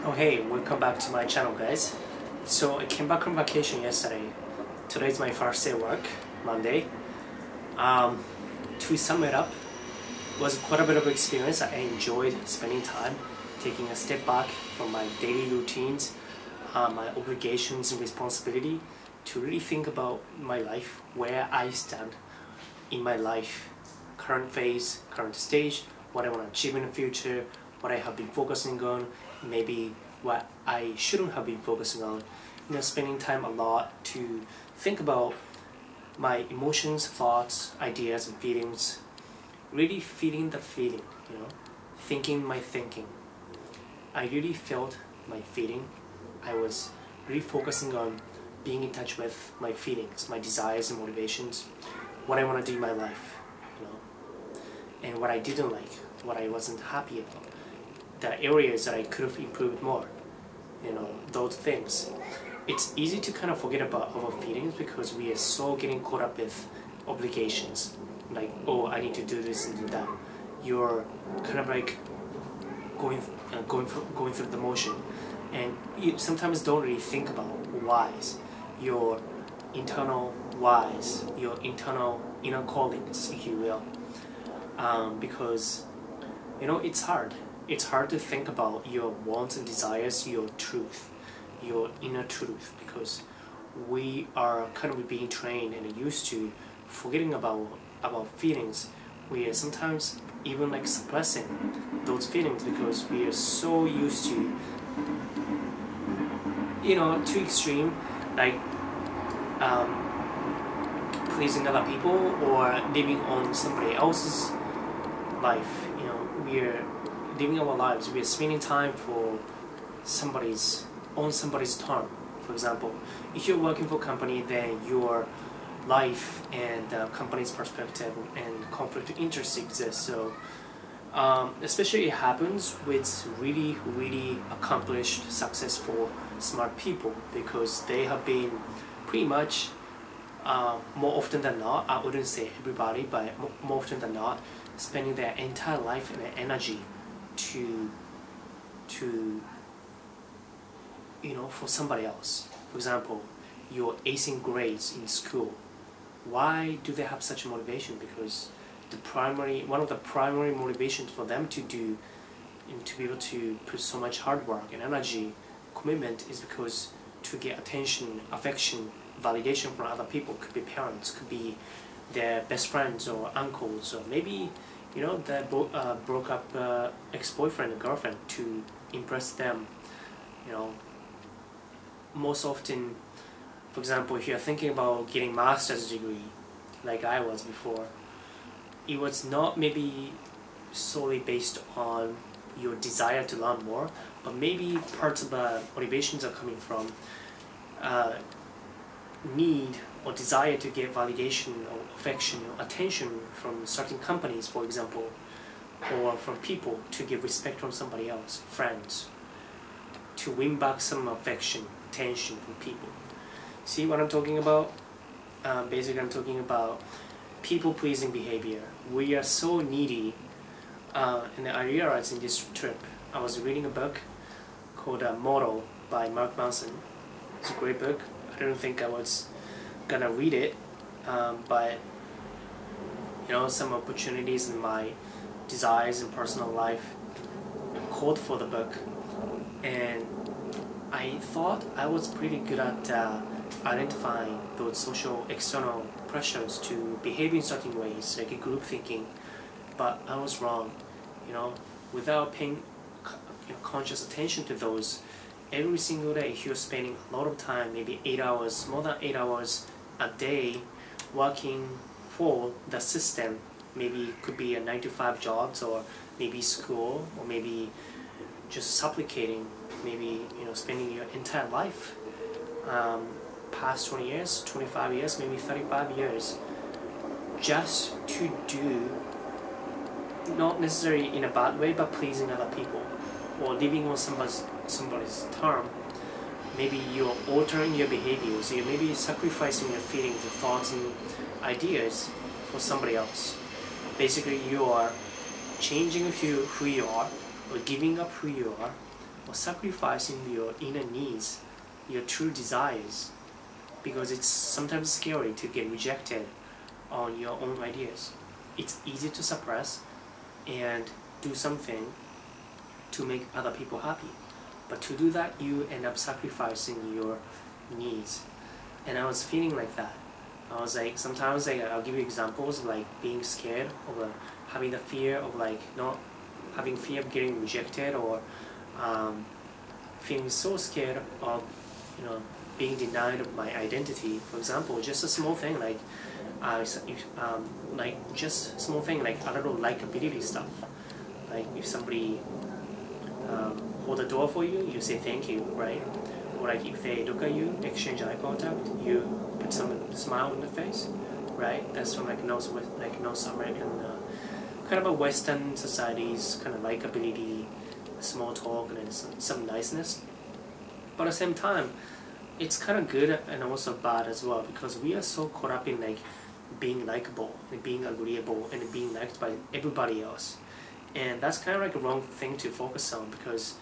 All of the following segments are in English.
Oh hey, welcome back to my channel guys. So I came back from vacation yesterday. Today is my first day of work, Monday. To sum it up, it was quite a bit of experience. I enjoyed spending time, taking a step back from my daily routines, my obligations and responsibility to really think about my life, where I stand in my life, current phase, current stage, what I want to achieve in the future, what I have been focusing on, maybe what I shouldn't have been focusing on. Spending time a lot to think about my emotions, thoughts, ideas and feelings, really feeling the feeling, thinking my thinking. I really felt my feeling. I was really focusing on being in touch with my feelings, my desires and motivations, what I want to do in my life, and what I didn't like, what I wasn't happy about, the areas that I could have improved more, those things. It's easy to kind of forget about our feelings because we are so getting caught up with obligations, like, oh, I need to do this and do that. You're kind of like going through the motion, and you sometimes don't really think about whys, your internal whys, your internal inner callings, if you will, because it's hard. It's hard to think about your wants and desires, your truth, your inner truth, because we are kind of being trained and used to forgetting about feelings. We are sometimes even like suppressing those feelings because we are so used to, too extreme, like pleasing other people or living on somebody else's life. We are living our lives. We are spending time for somebody's term. For example, if you're working for a company, then your life and the company's perspective and conflict of interest exists. So especially it happens with really accomplished, successful, smart people, because they have been pretty much more often than not, I wouldn't say everybody, but more often than not, spending their entire life and their energy to for somebody else. For example, you're acing grades in school. Why do they have such motivation? Because one of the primary motivations for them to do and to be able to put so much hard work and energy, commitment, is because to get attention, affection, validation from other people. Could be parents, could be their best friends or uncles, or maybe their broke up ex-boyfriend or girlfriend, to impress them. Most often, for example, if you're thinking about getting master's degree, like I was before, it was not maybe solely based on your desire to learn more, but maybe parts of the motivations are coming from need or desire to get validation or affection or attention from certain companies, for example, or from people, to get respect from somebody else, friends, to win back some affection, attention from people. See what I'm talking about? Basically, I'm talking about people-pleasing behavior. We are so needy, and I realized in this trip, I was reading a book called Model by Mark Manson. It's a great book. I don't think I was gonna read it, but some opportunities in my desires and personal life called for the book, and I thought I was pretty good at identifying those social external pressures to behave in certain ways, like a group thinking, but I was wrong. Without paying conscious attention to those, every single day you're spending a lot of time, maybe 8 hours, more than 8 hours a day, working for the system. Maybe it could be a 9-to-5 jobs, or maybe school, or maybe just supplicating, maybe spending your entire life, past 20 years, 25 years, maybe 35 years, just to do, not necessarily in a bad way, but pleasing other people, or living on somebody's term. Maybe you're altering your behaviors, you may be sacrificing your feelings, your thoughts and ideas for somebody else. Basically, you are changing who you are, or giving up who you are or sacrificing your inner needs, your true desires, because it's sometimes scary to get rejected on your own ideas. It's easy to suppress and do something to make other people happy, but to do that you end up sacrificing your needs. And I was feeling like that. I was like, sometimes I'll give you examples of like being scared, or having the fear of like not having fear of getting rejected, or feeling so scared of, you know, being denied of my identity. For example, just a small thing like just small thing like a little likability stuff. Like if somebody hold the door for you, you say thank you, right? Or like if they look at you, exchange eye contact, you put some smile on the face, right? That's from like North American, kind of a Western society's kind of likability, small talk, and some niceness. But at the same time, it's kind of good and also bad as well, because we are so caught up in like being likable and being agreeable and being liked by everybody else. And that's kind of like a wrong thing to focus on, because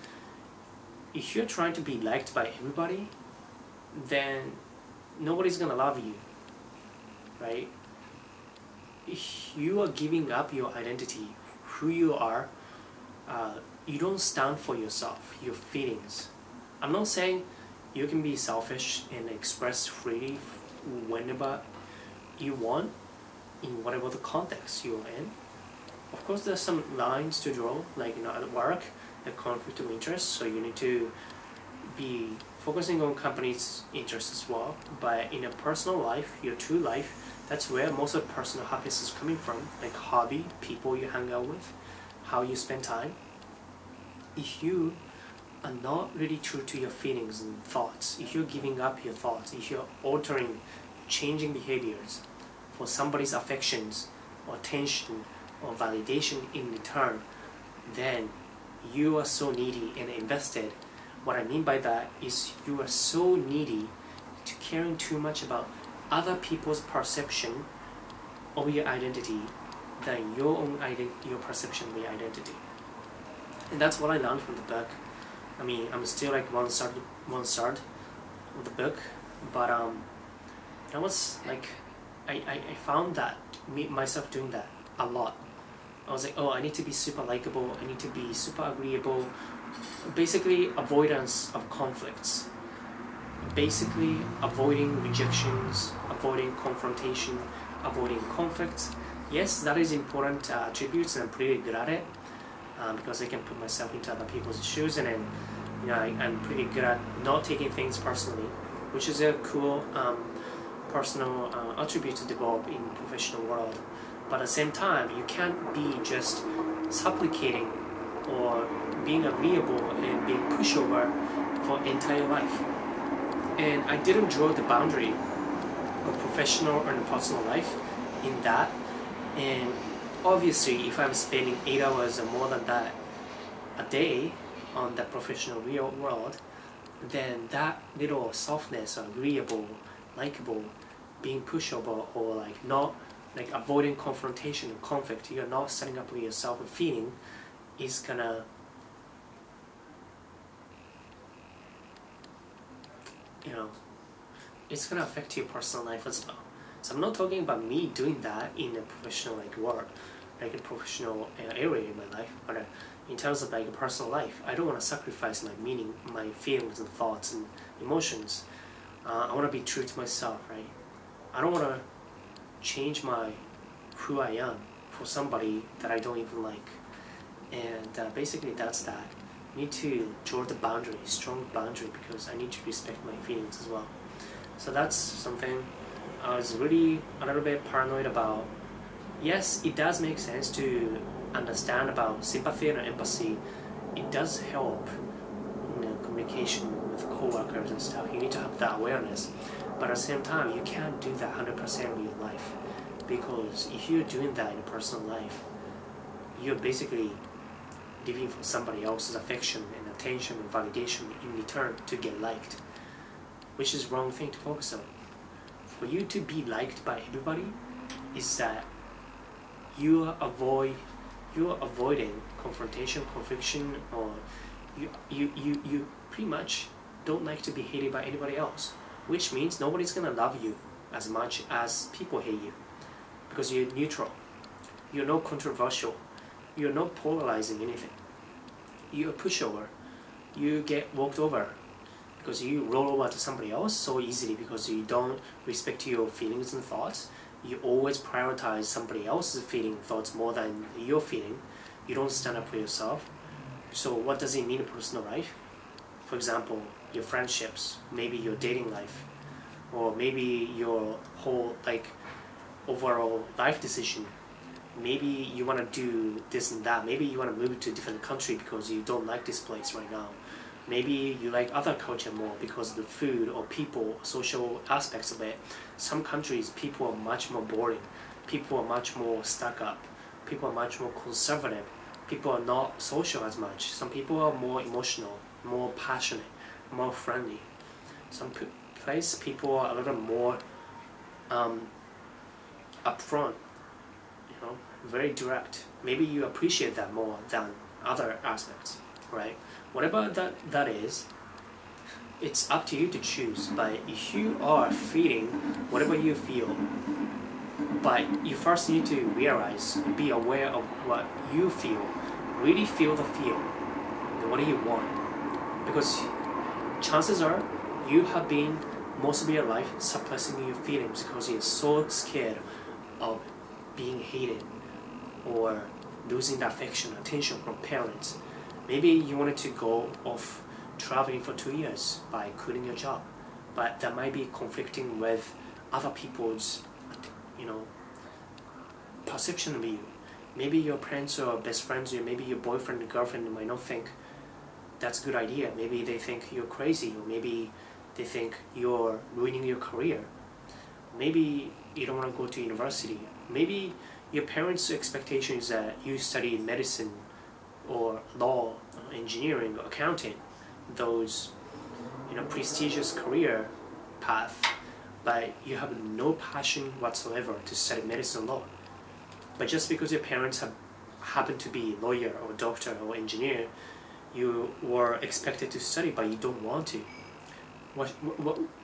if you're trying to be liked by everybody, then nobody's gonna love you, right? If you are giving up your identity, who you are, you don't stand for yourself, your feelings. I'm not saying you can be selfish and express freely whenever you want, in whatever the context you're in. Of course, there's some lines to draw, like, you know, at work, the conflict of interest, so you need to be focusing on company's interests as well. But in a personal life, your true life, that's where most of personal happiness is coming from, like hobby, people you hang out with, how you spend time. If you are not really true to your feelings and thoughts, if you're giving up your thoughts, if you're altering, changing behaviors for somebody's affections or attention or validation in return, then you are so needy and invested. What I mean by that is you are so needy to caring too much about other people's perception of your identity than your own your perception of your identity. And that's what I learned from the book. I mean, I'm still like one third of the book, but I was like, I found that myself doing that a lot. I was like, oh, I need to be super likable, I need to be super agreeable. Basically, avoidance of conflicts. Basically, avoiding rejections, avoiding confrontation, avoiding conflicts. Yes, that is important attributes, and I'm pretty good at it because I can put myself into other people's shoes, and then, you know, I'm pretty good at not taking things personally, which is a cool personal attribute to develop in the professional world. But at the same time, you can't be just supplicating or being agreeable and being pushover for entire life. And I didn't draw the boundary of professional and personal life in that. And obviously, if I'm spending 8 hours or more than that a day on the professional real world, then that little softness or agreeable, likable, being pushover, or like not like avoiding confrontation and conflict, you're not setting up with yourself a feeling, is gonna, you know, it's gonna affect your personal life as well. So I'm not talking about me doing that in a professional like work, like a professional area in my life, but in terms of like a personal life, I don't want to sacrifice my meaning, my feelings and thoughts and emotions. I want to be true to myself, right? I don't want to change who I am for somebody that I don't even like. And basically that's that. I need to draw the boundary, strong boundary, because I need to respect my feelings as well. So that's something I was really a little bit paranoid about. Yes, it does make sense to understand about sympathy and empathy. It does help in communication with co-workers and stuff. You need to have that awareness. But at the same time, you can't do that 100% in your life. Because if you're doing that in a personal life, you're basically living for somebody else's affection and attention and validation in return to get liked, which is the wrong thing to focus on. For you to be liked by everybody is that you are avoiding confrontation, confliction, or you pretty much don't like to be hated by anybody else, which means nobody's gonna love you as much as people hate you, because you're neutral, you're not controversial, you're not polarizing anything, you're a pushover, you get walked over because you roll over to somebody else so easily because you don't respect your feelings and thoughts. You always prioritize somebody else's feeling and thoughts more than your feeling. You don't stand up for yourself. So what does it mean in personal life? For example, your friendships, maybe your dating life, or maybe your whole overall life decision. Maybe you want to do this and that. Maybe you want to move to a different country because you don't like this place right now. Maybe you like other culture more because of the food or people, social aspects of it. Some countries, people are much more boring. People are much more stuck up. People are much more conservative. People are not social as much. Some people are more emotional, more passionate, more friendly. Some place people are a little more upfront, very direct. Maybe you appreciate that more than other aspects, right? Whatever that is, it's up to you to choose. But if you are feeling whatever you feel, but you first need to realize and be aware of what you feel, really feel the feel, and what do you want? Because chances are you have been most of your life suppressing your feelings because you're so scared of being hated or losing the affection, attention from parents. Maybe you wanted to go off traveling for 2 years by quitting your job, but that might be conflicting with other people's, perception of you. Maybe your parents or best friends, or maybe your boyfriend and girlfriend might not think that's a good idea. Maybe they think you're crazy, or maybe they think you're ruining your career. Maybe you don't want to go to university. Maybe your parents' expectation is that you study medicine or law, engineering, or accounting, those prestigious career path, but you have no passion whatsoever to study medicine or law. But just because your parents happen to be lawyer or doctor or engineer, you were expected to study, but you don't want to. What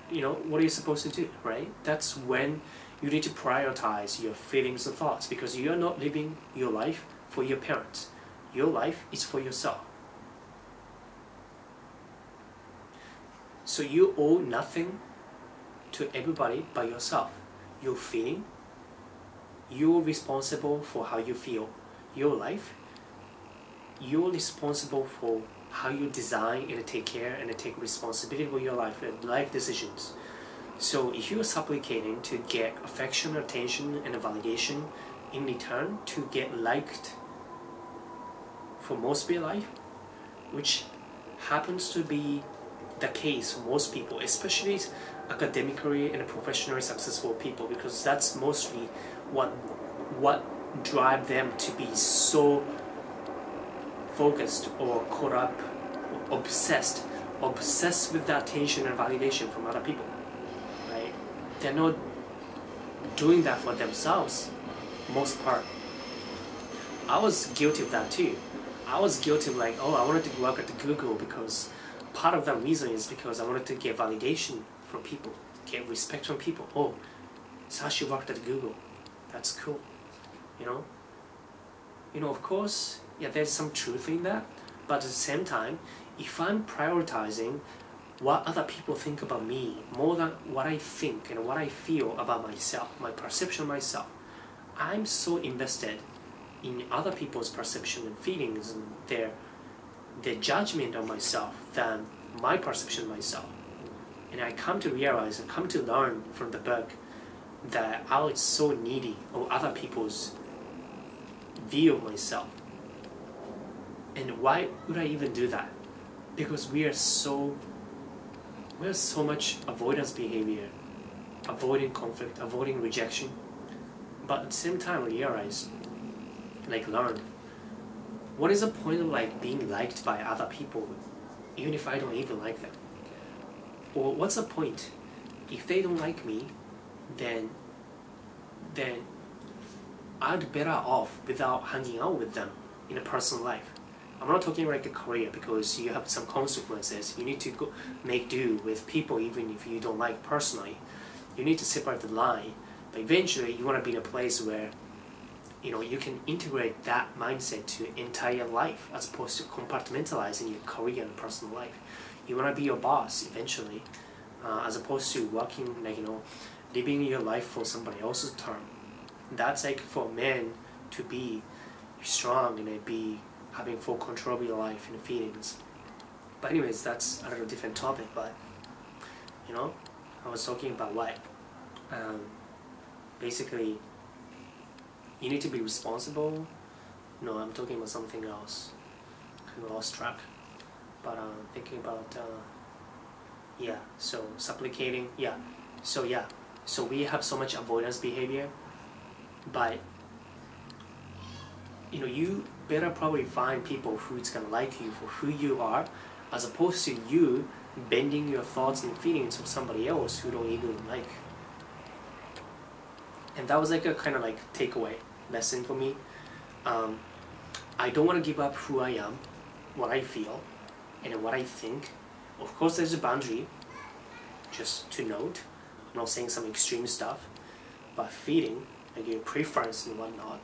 are you supposed to do, right? That's when you need to prioritize your feelings and thoughts, because you are not living your life for your parents. Your life is for yourself. So you owe nothing to everybody but yourself. Your feeling, you're responsible for how you feel. Your life, you're responsible for how you design and take care and take responsibility for your life and life decisions. So if you're supplicating to get affection, attention, and validation in return to get liked for most of your life, which happens to be the case for most people, especially academically and professionally successful people, because that's mostly what drives them to be so focused or caught up, or obsessed with the attention and validation from other people, right? They're not doing that for themselves, most part. I was guilty of that too. I was guilty of I wanted to work at Google because part of that reason is because I wanted to get validation from people, get respect from people. Oh, Sashi worked at Google. That's cool, of course, yeah, there's some truth in that, but at the same time, if I'm prioritizing what other people think about me more than what I think and what I feel about myself, my perception of myself, I'm so invested in other people's perception and feelings and their judgment of myself than my perception of myself. And I come to realize and come to learn from the book that I was so needy of other people's view of myself. And why would I even do that? Because we are so much avoidance behavior, avoiding conflict, avoiding rejection. But at the same time, realize, learn, what is the point of being liked by other people, even if I don't even like them? Or what's the point? If they don't like me, then I'd better off without hanging out with them in a personal life. I'm not talking like a career, because you have some consequences. You need to go make do with people even if you don't like personally. You need to separate the line, but eventually you want to be in a place where you can integrate that mindset to entire life as opposed to compartmentalizing your career and personal life. You want to be your boss eventually, as opposed to working living your life for somebody else's term. That's like for men to be strong and be having full control of your life and feelings. But anyways, that's a little different topic. But I was talking about what basically you need to be responsible. No, I'm talking about something else. Kind of lost track. But thinking about so supplicating. So we have so much avoidance behavior, but you better probably find people who's gonna like you for who you are, as opposed to you bending your thoughts and feelings for somebody else who don't even like. And that was like a kind of like takeaway lesson for me. I don't want to give up who I am, what I feel, and what I think. Of course there's a boundary, just to note. I'm not saying some extreme stuff, but feeling like your preference and whatnot.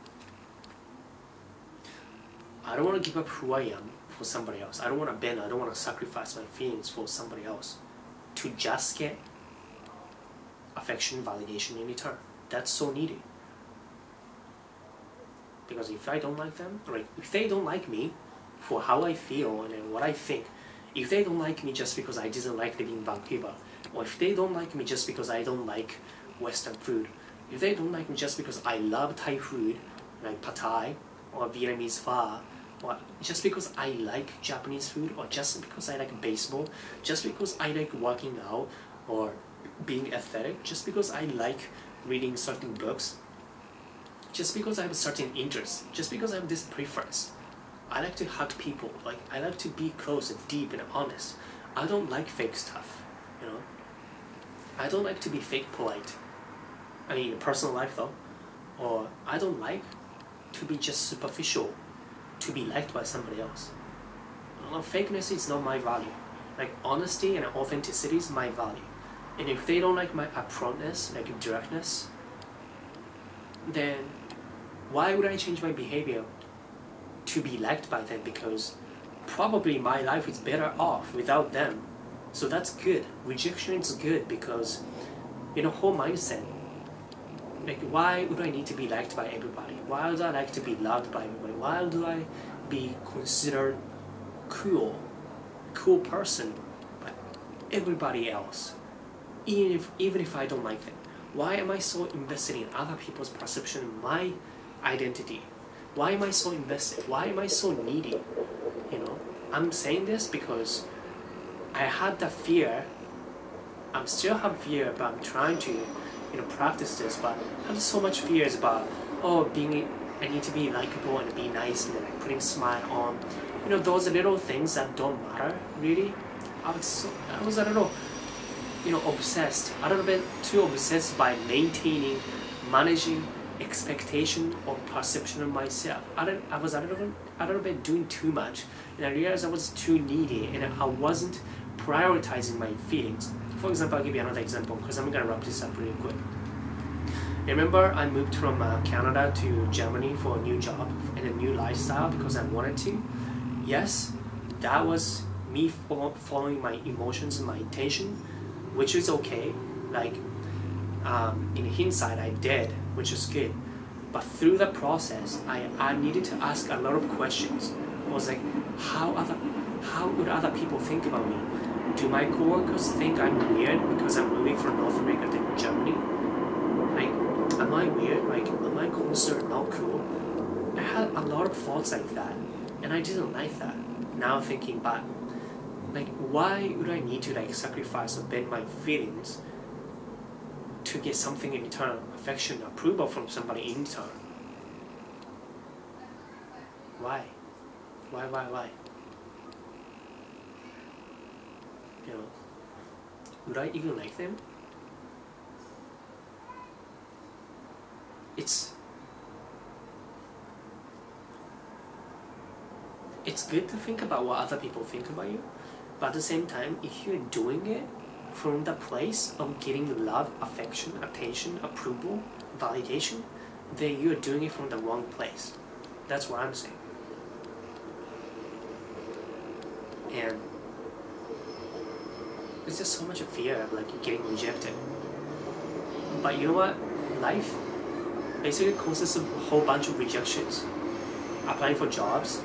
I don't want to give up who I am for somebody else. I don't want to bend, I don't want to sacrifice my feelings for somebody else to just get affection, validation in return. That's so needy. Because if I don't like them, like if they don't like me for how I feel and what I think, if they don't like me just because I didn't like living in Vancouver, or if they don't like me just because I don't like Western food, if they don't like me just because I love Thai food, like pad Thai or Vietnamese pho, or just because I like Japanese food, or just because I like baseball, just because I like working out or being athletic, just because I like reading certain books, just because I have a certain interest, just because I have this preference. I like to hug people, like I like to be close and deep and honest. I don't like fake stuff, I don't like to be fake polite. I mean, personal life though. Or I don't like to be just superficial, to be liked by somebody else. Fakeness is not my value. Like honesty and authenticity is my value. And if they don't like my upfrontness, like directness, then why would I change my behavior to be liked by them? Because probably my life is better off without them. So that's good. Rejection is good because whole mindset. Like why would I need to be liked by everybody? Why would I like to be loved by everybody? Why would I be considered cool person by everybody else? Even if I don't like them. Why am I so invested in other people's perception of my identity? Why am I so invested? Why am I so needy? I'm saying this because I had that fear. I still have fear, but I'm trying to practice this. But I have so much fears about I need to be likable and be nice and like putting a smile on. Those little things that don't matter really. I was a little obsessed, a little bit too obsessed by managing expectation or perception of myself. I was a little bit doing too much, and I realized I was too needy and I wasn't prioritizing my feelings. For example, I'll give you another example because I'm gonna wrap this up really quick. Remember, I moved from Canada to Germany for a new job and a new lifestyle because I wanted to. Yes, that was me following my emotions and my intention, which is okay. Like in hindsight, I did, which is good. But through the process, I needed to ask a lot of questions. I was like, how would other people think about me? Do my coworkers think I'm weird because I'm moving from North America to Germany? Like, am I weird? Like, am I considered not cool? I had a lot of thoughts like that, and I didn't like that. Now thinking back, like, why would I need to like sacrifice or bend my feelings to get something in return, affection, approval from somebody in return? Why? Why? Would I even like them? it's good to think about what other people think about you, but at the same time, if you're doing it from the place of getting love, affection, attention, approval, validation, then you're doing it from the wrong place. That's what I'm saying. And there's just so much fear of like getting rejected. But you know what? Life basically consists of a whole bunch of rejections. Applying for jobs,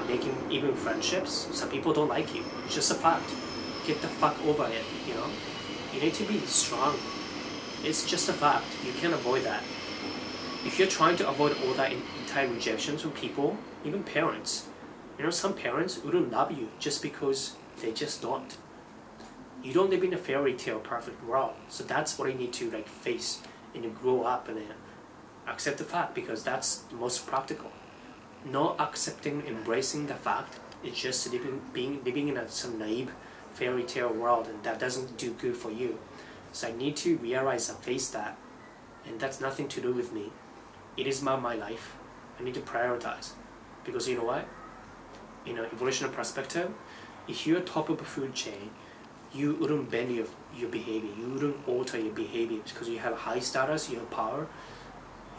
making even friendships. Some people don't like you. It's just a fact. Get the fuck over it, you know? You need to be strong. It's just a fact. You can't avoid that. If you're trying to avoid all that entire rejections from people, even parents, you know, some parents wouldn't love you just because they just don't. You don't live in a fairy tale perfect world. So that's what you need to like face and you grow up and accept the fact, because that's the most practical. Not accepting, embracing the fact, it's just living in some naive fairy tale world, and that doesn't do good for you. So I need to realize and face that, and that's nothing to do with me. It is my life. I need to prioritize, because you know what? In an evolutionary perspective, if you're top of a food chain, you wouldn't bend your behavior. You wouldn't alter your behavior because you have high status, you have power.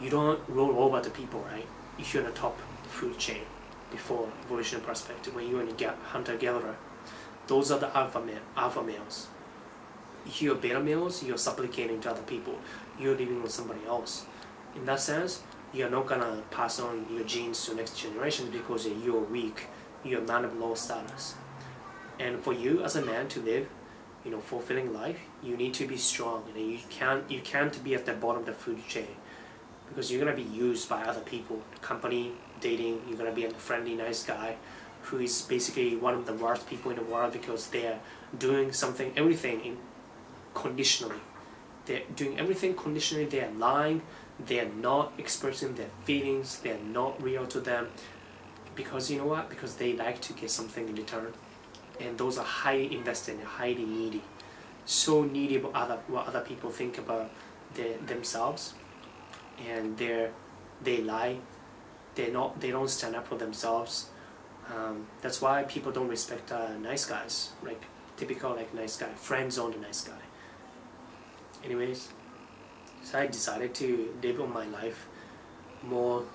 You don't roll over the people, right? If you're in the top food chain before evolutionary perspective, when you're in a hunter-gatherer, those are the alpha males. If you're beta males, you're supplicating to other people. You're living with somebody else. In that sense, you're not gonna pass on your genes to next generation because you're weak. You're a man of low status. And for you as a man to live, you know, fulfilling life, you need to be strong. You know, you can't be at the bottom of the food chain, because you're gonna be used by other people, company, dating. You're gonna be a friendly, nice guy, who is basically one of the worst people in the world because they're doing everything conditionally. They're doing everything conditionally. They're lying. They're not expressing their feelings. They're not real to them, because you know what? Because they like to get something in return. And those are highly invested and highly needy. So needy about what other people think about themselves. And they lie. They don't stand up for themselves. That's why people don't respect nice guys, like typical like nice guy, friendzoned-nice-guy. Anyways, so I decided to live on my life more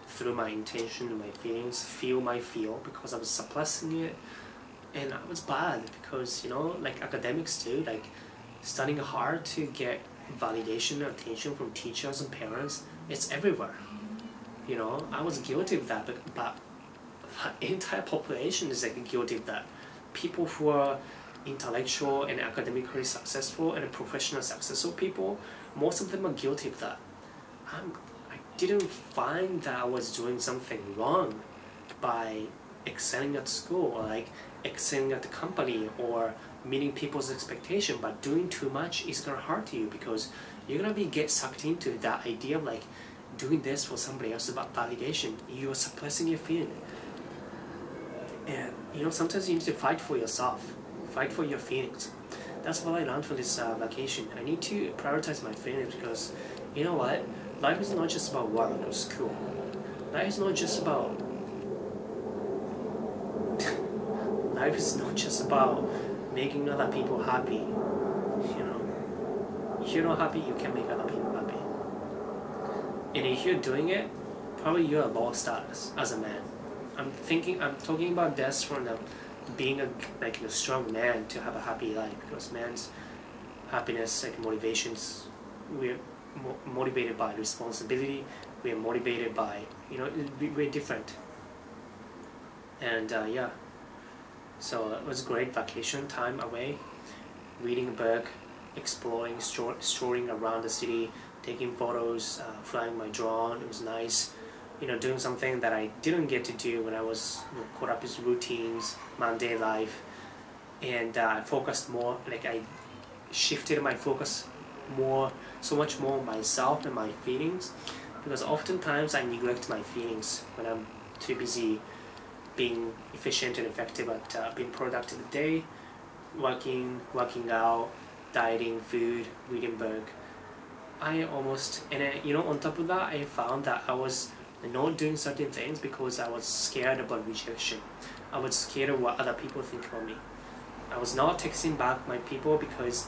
through my intention, my feelings, feel my feel, because I was suppressing it, and I was bad because, you know, like academics too, like studying hard to get validation and attention from teachers and parents. It's everywhere. You know, I was guilty of that, but the entire population is like guilty of that. People who are intellectual and academically successful and professional successful people, most of them are guilty of that. I didn't find that I was doing something wrong by excelling at school, or like excelling at the company, or meeting people's expectation. But doing too much is gonna hurt you, because you're gonna get sucked into that idea of like doing this for somebody else about validation. You're suppressing your feeling. And you know, sometimes you need to fight for yourself, fight for your feelings. That's what I learned from this vacation. I need to prioritize my feelings, because you know what? Life is not just about work or school. Life is not just about life is not just about making other people happy. You know, if you're not happy, you can make other people happy. And if you're doing it, probably you're a low status as a man. I'm talking about this from being a strong man to have a happy life, because man's happiness, like motivations, we're motivated by responsibility. We're motivated by, you know, we're different. And yeah, so it was a great vacation time away, reading a book, exploring, strolling around the city, taking photos, flying my drone. It was nice, you know, doing something that I didn't get to do when I was, you know, caught up with routines, mundane life. And I focused more, like I shifted my focus so much more on myself and my feelings, because oftentimes I neglect my feelings when I'm too busy being efficient and effective at being productive a day, working out, dieting, food, reading book. You know, on top of that, I found that I was and not doing certain things because I was scared about rejection. I was scared of what other people think about me. I was not texting back my people because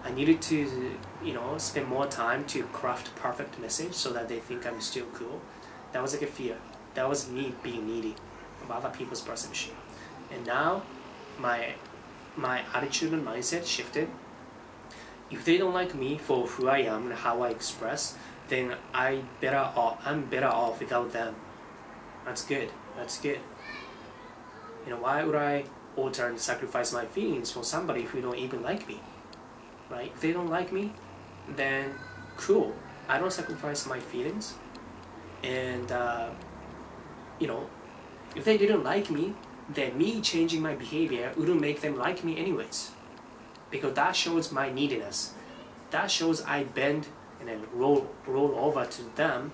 I needed to, spend more time to craft perfect message so that they think I'm still cool. That was like a fear. That was me being needy of other people's perception. And now my attitude and mindset shifted. If they don't like me for who I am and how I express, then I'm better off without them. That's good. That's good. Why would I alter and sacrifice my feelings for somebody who don't even like me? Right? If they don't like me, then cool. I don't sacrifice my feelings. And if they didn't like me, then me changing my behavior wouldn't make them like me anyways. Because that shows my neediness. That shows I bend and then roll over to them.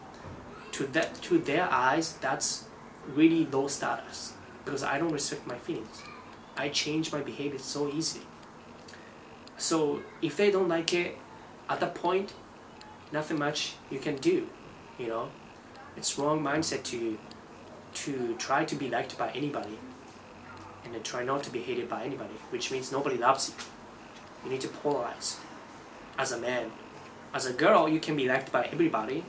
To their eyes, that's really low status. Because I don't respect my feelings. I change my behavior so easily. So if they don't like it, at that point, nothing much you can do. It's wrong mindset to try to be liked by anybody, and then try not to be hated by anybody, which means nobody loves you. You need to polarize. As a man, as a girl, you can be liked by everybody,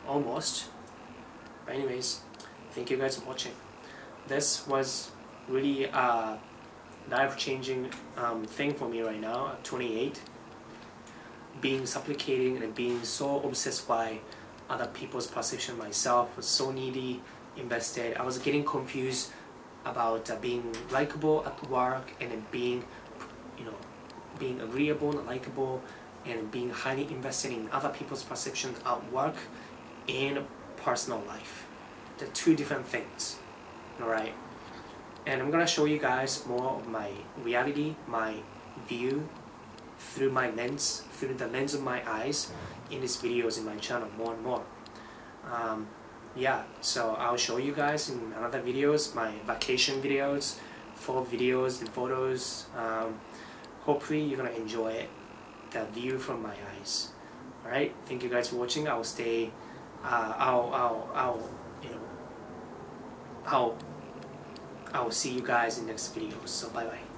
almost. But anyways, thank you guys for watching. This was really a life-changing thing for me right now at 28. Being supplicating and being so obsessed by other people's perception myself, was so needy, invested. I was getting confused about being likable at work and then being agreeable and likable, and being highly invested in other people's perceptions at work and personal life. They're two different things, alright? And I'm gonna show you guys more of my reality, my view through the lens of my eyes in these videos in my channel more and more. Yeah, so I'll show you guys in another videos, my vacation videos, full videos and photos. Hopefully you're gonna enjoy it, that view from my eyes. Alright, thank you guys for watching. I'll stay, I'll see you guys in next videos. So bye bye.